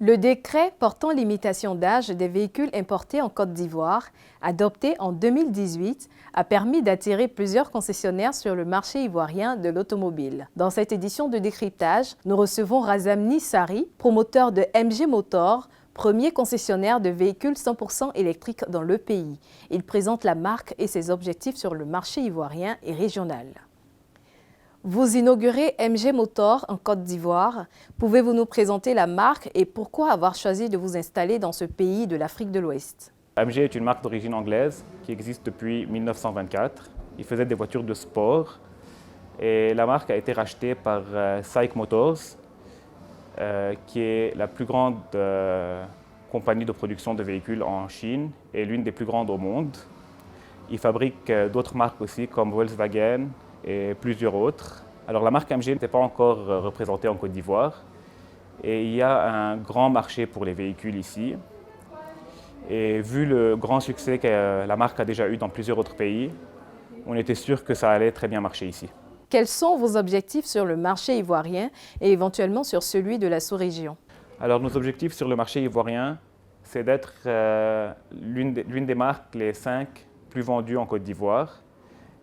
Le décret portant limitation d'âge des véhicules importés en Côte d'Ivoire, adopté en 2018, a permis d'attirer plusieurs concessionnaires sur le marché ivoirien de l'automobile. Dans cette édition de décryptage, nous recevons Razamny Sari, promoteur de MG Motor, premier concessionnaire de véhicules 100% électriques dans le pays. Il présente la marque et ses objectifs sur le marché ivoirien et régional. Vous inaugurez MG Motor en Côte d'Ivoire. Pouvez-vous nous présenter la marque et pourquoi avoir choisi de vous installer dans ce pays de l'Afrique de l'Ouest? MG est une marque d'origine anglaise qui existe depuis 1924. Il faisait des voitures de sport et la marque a été rachetée par SAIC Motors, qui est la plus grande compagnie de production de véhicules en Chine et l'une des plus grandes au monde. Il fabrique d'autres marques aussi comme Volkswagen et plusieurs autres. Alors la marque MG n'était pas encore représentée en Côte d'Ivoire et il y a un grand marché pour les véhicules ici. Et vu le grand succès que la marque a déjà eu dans plusieurs autres pays, on était sûr que ça allait très bien marcher ici. Quels sont vos objectifs sur le marché ivoirien et éventuellement sur celui de la sous-région? Alors nos objectifs sur le marché ivoirien, c'est d'être l'une des marques, les 5 plus vendues en Côte d'Ivoire,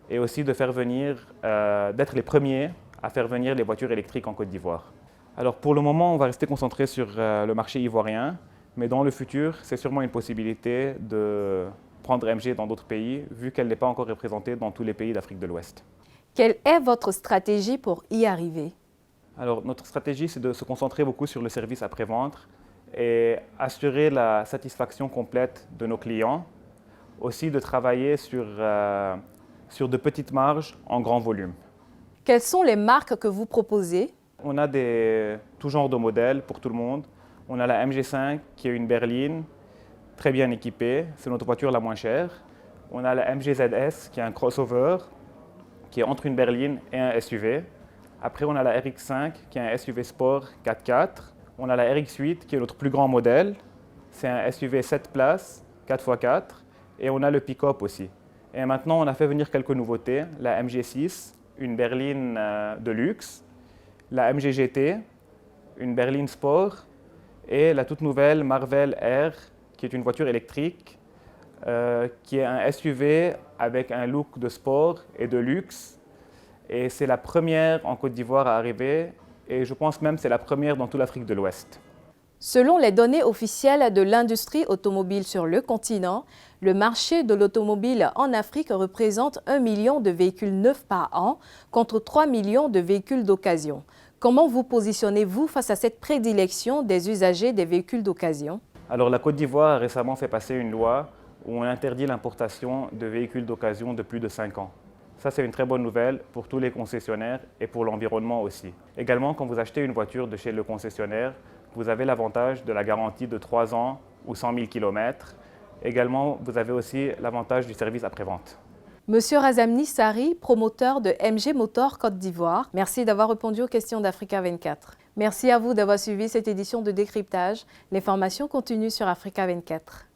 et aussi de faire venir, d'être les premiers à faire venir les voitures électriques en Côte d'Ivoire. Alors pour le moment, on va rester concentré sur le marché ivoirien, mais dans le futur, c'est sûrement une possibilité de prendre MG dans d'autres pays, vu qu'elle n'est pas encore représentée dans tous les pays d'Afrique de l'Ouest. Quelle est votre stratégie pour y arriver? Alors notre stratégie, c'est de se concentrer beaucoup sur le service après-vente et assurer la satisfaction complète de nos clients, aussi de travailler sur de petites marges en grand volume. Quelles sont les marques que vous proposez? On a tout genre de modèles pour tout le monde. On a la MG5 qui est une berline très bien équipée, c'est notre voiture la moins chère. On a la MG ZS qui est un crossover qui est entre une berline et un SUV. Après on a la RX5 qui est un SUV sport 4x4. On a la RX8 qui est notre plus grand modèle, c'est un SUV 7 places 4x4 et on a le pick-up aussi. Et maintenant, on a fait venir quelques nouveautés. La MG6, une berline de luxe. La MG GT, une berline sport. Et la toute nouvelle Marvel R, qui est une voiture électrique, qui est un SUV avec un look de sport et de luxe. Et c'est la première en Côte d'Ivoire à arriver. Et je pense même que c'est la première dans toute l'Afrique de l'Ouest. Selon les données officielles de l'industrie automobile sur le continent, le marché de l'automobile en Afrique représente 1 million de véhicules neufs par an contre 3 millions de véhicules d'occasion. Comment vous positionnez-vous face à cette prédilection des usagers des véhicules d'occasion? Alors la Côte d'Ivoire a récemment fait passer une loi où on interdit l'importation de véhicules d'occasion de plus de 5 ans. Ça, c'est une très bonne nouvelle pour tous les concessionnaires et pour l'environnement aussi. Également, quand vous achetez une voiture de chez le concessionnaire, vous avez l'avantage de la garantie de 3 ans ou 100 000 km. Également, vous avez aussi l'avantage du service après-vente. Monsieur Razamny Sari, promoteur de MG Motor Côte d'Ivoire, merci d'avoir répondu aux questions d'Africa 24. Merci à vous d'avoir suivi cette édition de décryptage. L'information continue sur Africa 24.